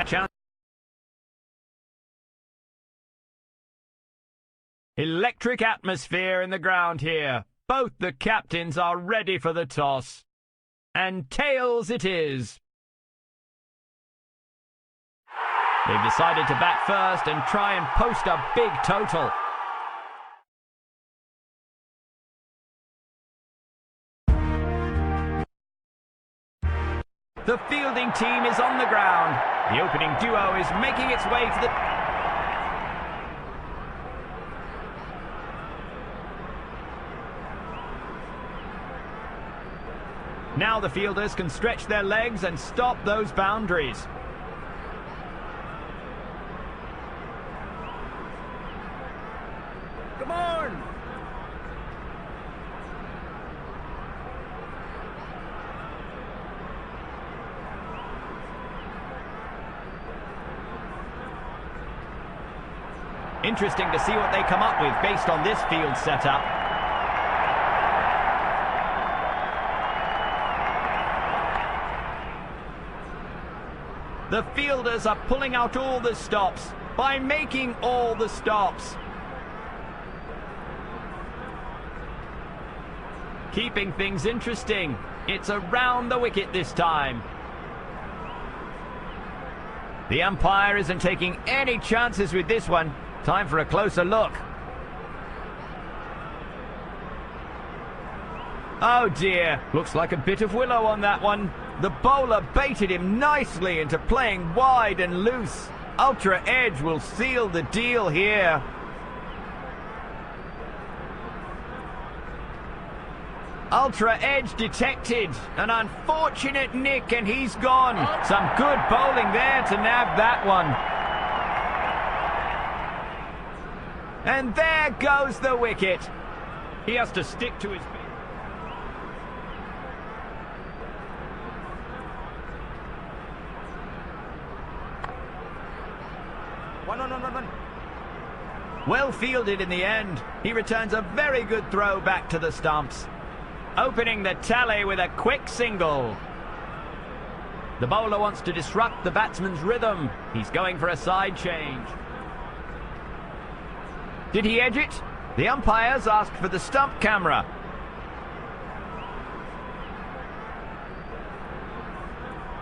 chance. Electric atmosphere in the ground here. Both the captains are ready for the toss. And tails it is. They've decided to bat first and try and post a big total. The fielding team is on the ground. The opening duo is making its way to the... Now the fielders can stretch their legs and stop those boundaries. Come on! Interesting to see what they come up with based on this field setup. The fielders are pulling out all the stops by making all the stops. Keeping things interesting. It's around the wicket this time. The umpire isn't taking any chances with this one. Time for a closer look. Oh dear, looks like a bit of willow on that one. The bowler baited him nicely into playing wide and loose. Ultra edge will seal the deal here. Ultra edge detected. An unfortunate nick and he's gone. Some good bowling there to nab that one. And there goes the wicket. He has to stick to his feet. One. Well fielded in the end. He returns a very good throw back to the stumps. Opening the tally with a quick single. The bowler wants to disrupt the batsman's rhythm. He's going for a side change. Did he edge it? The umpires asked for the stump camera.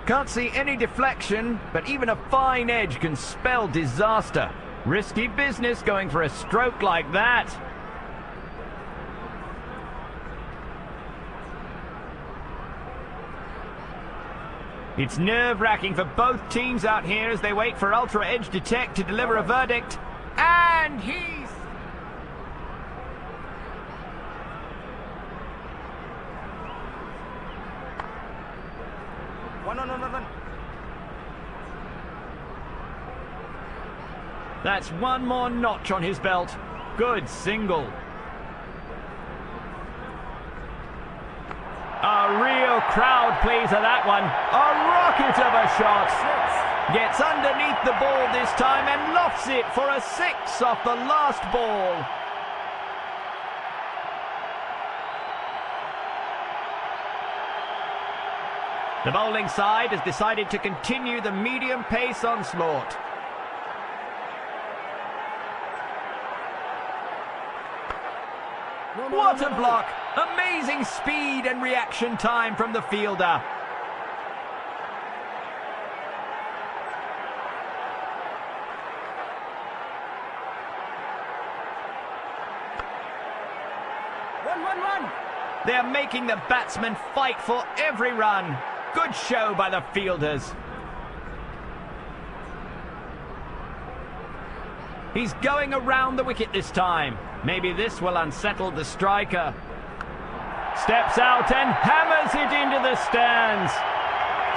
Can't see any deflection, but even a fine edge can spell disaster. Risky business going for a stroke like that. It's nerve-wracking for both teams out here as they wait for Ultra Edge Detect to deliver a verdict. And he's... One. That's one more notch on his belt. Good single. A real crowd pleaser, that one. A rocket of a shot. Gets underneath the ball this time and lofts it for a 6 off the last ball. The bowling side has decided to continue the medium pace onslaught. What a block! Amazing speed and reaction time from the fielder. One. They're making the batsmen fight for every run. Good show by the fielders. He's going around the wicket this time. Maybe this will unsettle the striker. Steps out and hammers it into the stands.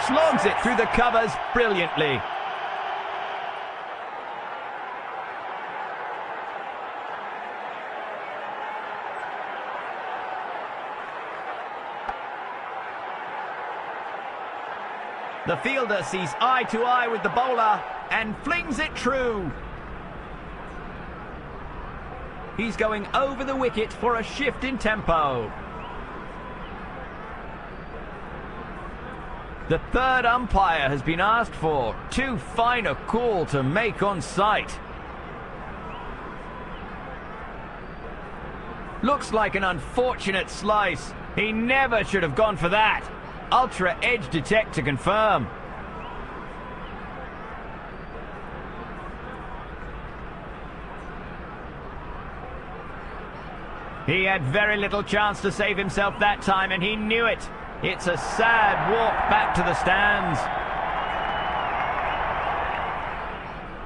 Slogs it through the covers brilliantly. The fielder sees eye to eye with the bowler and flings it true. He's going over the wicket for a shift in tempo. The third umpire has been asked for. Too fine a call to make on sight. Looks like an unfortunate slice. He never should have gone for that. Ultra edge detect to confirm. He had very little chance to save himself that time, and he knew it. It's a sad walk back to the stands.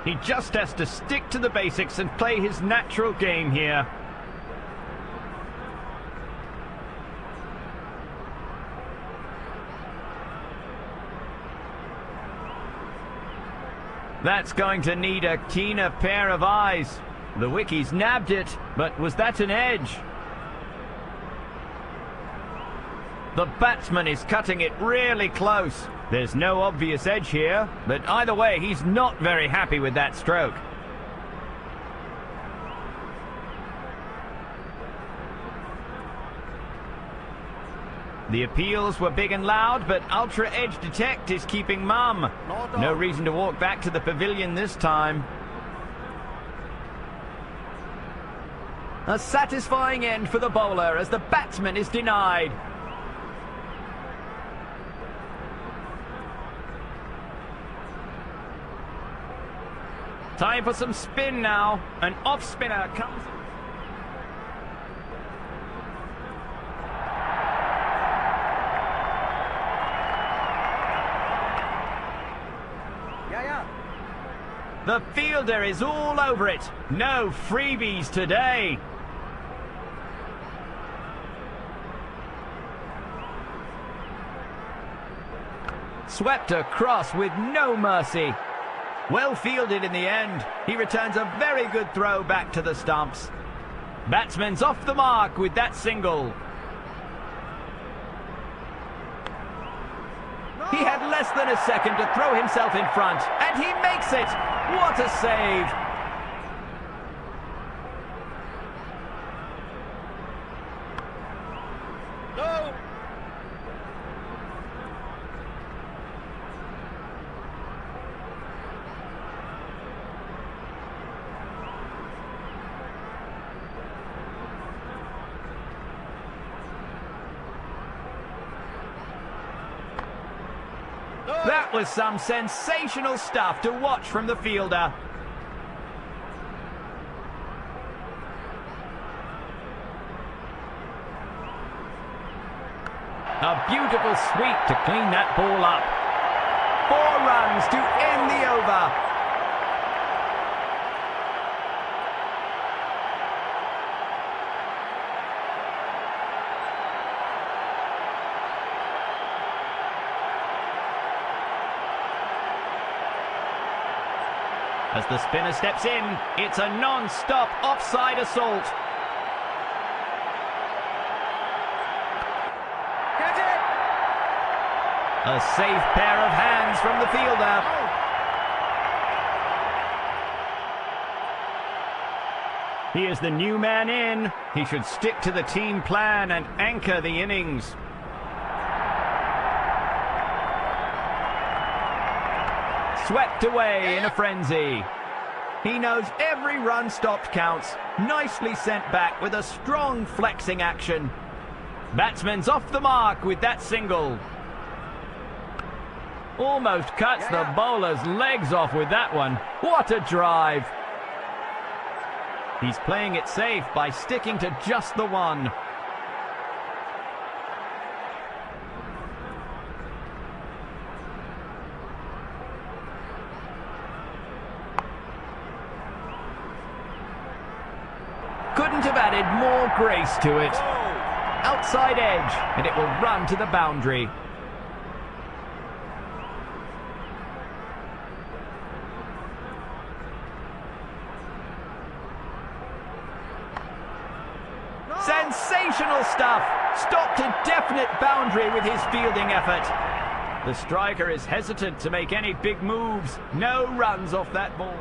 He just has to stick to the basics and play his natural game here. That's going to need a keener pair of eyes. The wickies nabbed it, but was that an edge? The batsman is cutting it really close. There's no obvious edge here, but either way, he's not very happy with that stroke. The appeals were big and loud, but Ultra Edge Detect is keeping mum. No reason to walk back to the pavilion this time. A satisfying end for the bowler as the batsman is denied. Time for some spin now. An off-spinner comes... The fielder is all over it. No freebies today. Swept across with no mercy. Well fielded in the end. He returns a very good throw back to the stumps. Batsman's off the mark with that single. He had less than a second to throw himself in front, and he makes it! What a save! No! That was some sensational stuff to watch from the fielder. A beautiful sweep to clean that ball up. 4 runs to end the over. As the spinner steps in, it's a non-stop offside assault. Get it! A safe pair of hands from the fielder. He is the new man in. He should stick to the team plan and anchor the innings. Swept away in a frenzy. He knows every run stopped counts. Nicely sent back with a strong flexing action. Batsman's off the mark with that single. Almost cuts the bowler's legs off with that one. What a drive. He's playing it safe by sticking to just the one. Couldn't have added more grace to it. Outside edge, and it will run to the boundary. Sensational stuff! Stopped a definite boundary with his fielding effort. The striker is hesitant to make any big moves. No runs off that ball.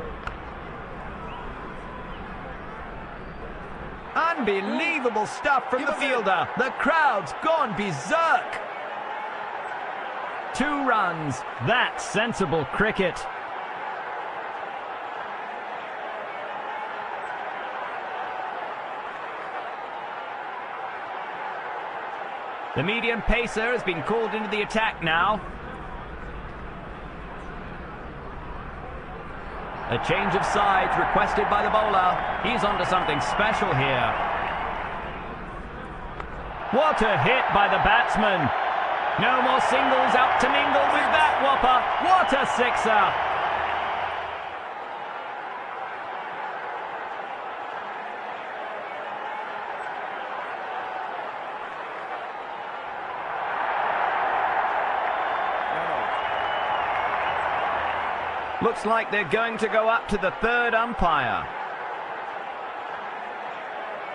Unbelievable stuff from the fielder. The crowd's gone berserk. 2 runs. That's sensible cricket. The medium pacer has been called into the attack now. A change of sides requested by the bowler. He's onto something special here. What a hit by the batsman. No more singles out to mingle with that whopper. What a sixer. Looks like they're going to go up to the 3rd umpire.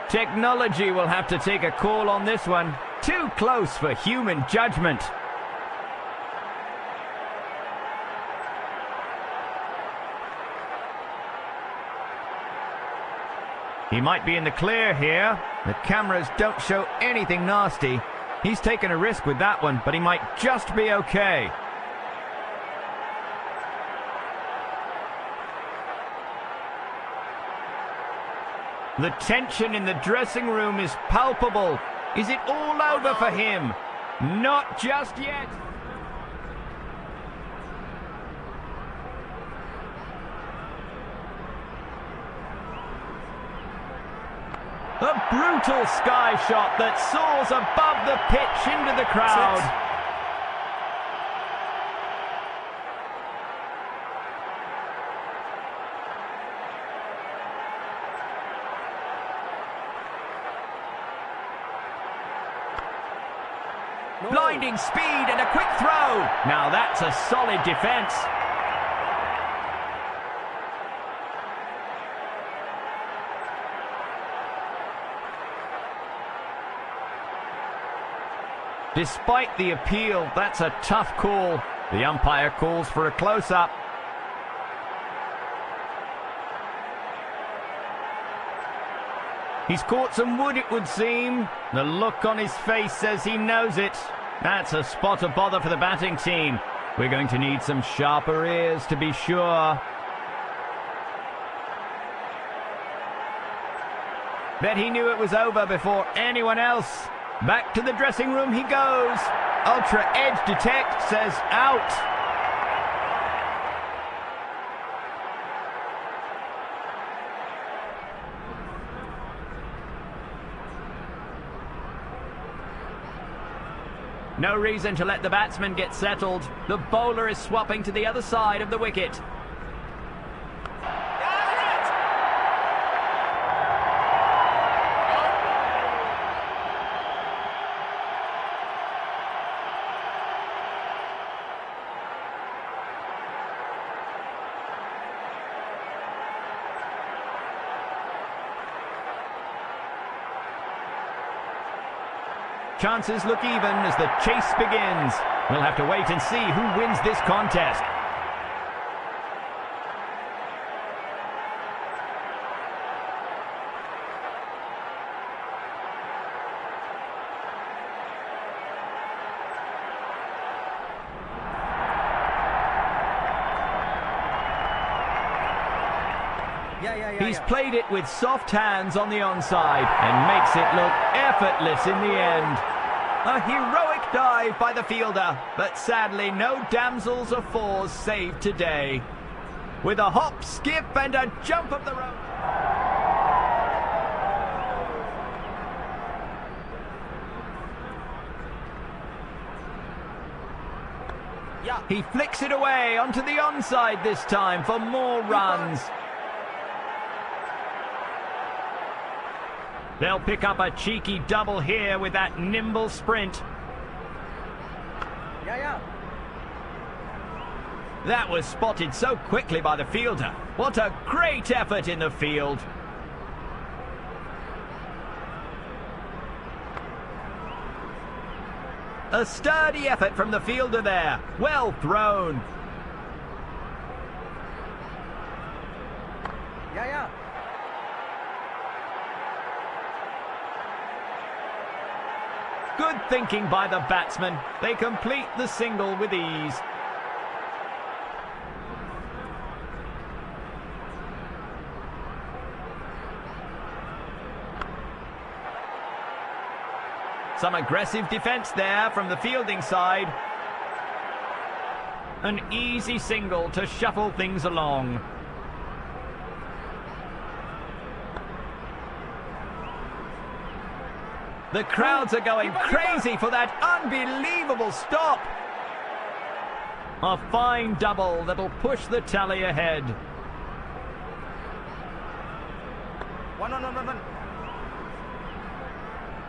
Technology will have to take a call on this one. Too close for human judgment. He might be in the clear here. The cameras don't show anything nasty. He's taken a risk with that one, but he might just be okay. The tension in the dressing room is palpable. Is it all over for him? Not just yet. A brutal sky shot that soars above the pitch into the crowd. Blinding speed and a quick throw. Now that's a solid defence. Despite the appeal, that's a tough call. The umpire calls for a close-up. He's caught some wood, it would seem. The look on his face says he knows it. That's a spot of bother for the batting team. We're going to need some sharper ears to be sure. Bet he knew it was over before anyone else. Back to the dressing room he goes. Ultra Edge Detect says out. No reason to let the batsman get settled. The bowler is swapping to the other side of the wicket. Chances look even as the chase begins. We'll have to wait and see who wins this contest. He's played it with soft hands on the onside and makes it look effortless in the end. A heroic dive by the fielder, but sadly no damsels or fours saved today. With a hop, skip and a jump of the rope. He flicks it away onto the onside this time for more runs. They'll pick up a cheeky double here with that nimble sprint. That was spotted so quickly by the fielder. What a great effort in the field. A sturdy effort from the fielder there. Well thrown. Good thinking by the batsman. They complete the single with ease. Some aggressive defence there from the fielding side. An easy single to shuffle things along. The crowds are going crazy for that unbelievable stop. A fine double that'll push the tally ahead. One.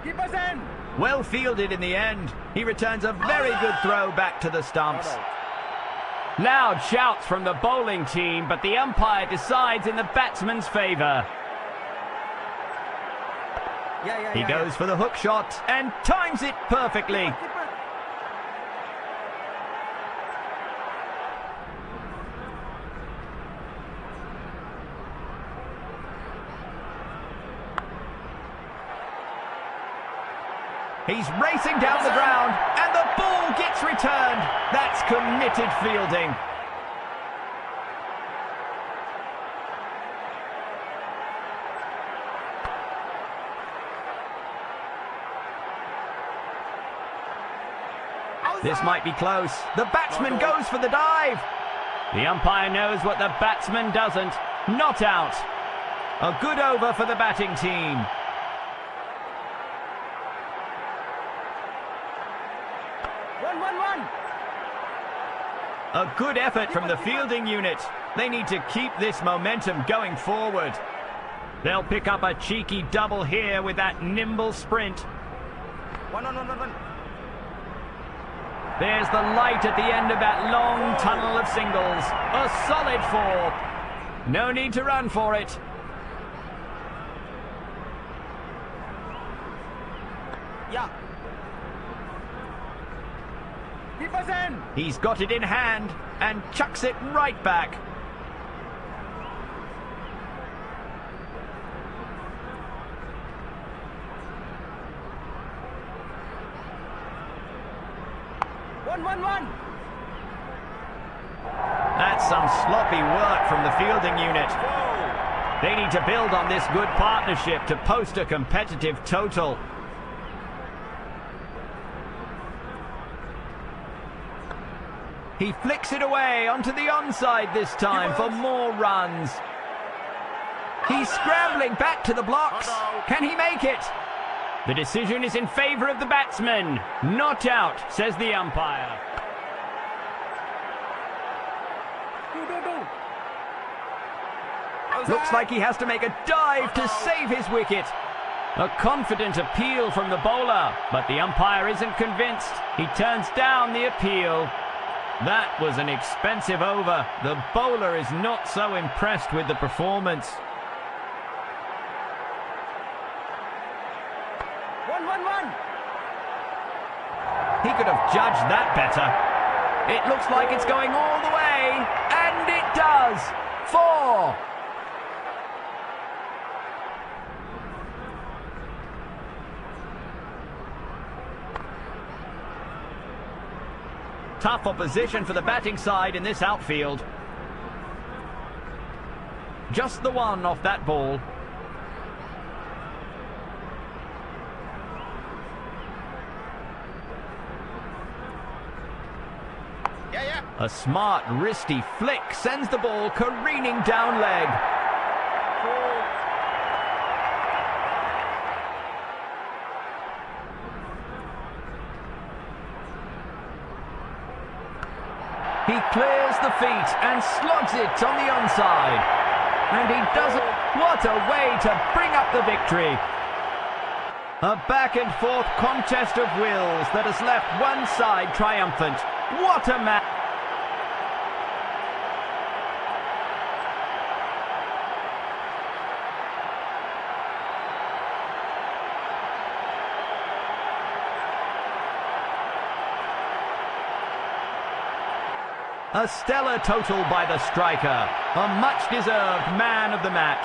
Keeper's in. Well fielded in the end. He returns a very good throw back to the stumps. Loud shouts from the bowling team, but the umpire decides in the batsman's favour. He goes for the hook shot and times it perfectly. He's racing down the ground, and the ball gets returned. That's committed fielding. This might be close. The batsman goes for the dive. The umpire knows what the batsman doesn't. Not out. A good over for the batting team. One. A good effort from the fielding unit. They need to keep this momentum going forward. They'll pick up a cheeky double here with that nimble sprint. One. There's the light at the end of that long tunnel of singles. A solid 4. No need to run for it. Yeah. Keeper's in. He's got it in hand and chucks it right back. One. That's some sloppy work from the fielding unit. They need to build on this good partnership to post a competitive total. He flicks it away onto the onside this time for more runs. He's scrambling back to the blocks. Can he make it? The decision is in favour of the batsman. Not out, says the umpire. Looks like he has to make a dive to save his wicket. A confident appeal from the bowler, but the umpire isn't convinced. He turns down the appeal. That was an expensive over. The bowler is not so impressed with the performance. One. He could have judged that better. It looks like it's going all the way, and it does. 4. Tough opposition for the batting side in this outfield. Just the one off that ball. A smart, wristy flick sends the ball careening down leg. He clears the feet and slogs it on the onside. And he does it. What a way to bring up the victory. A back and forth contest of wills that has left one side triumphant. What a match. A stellar total by the striker, a much-deserved man of the match.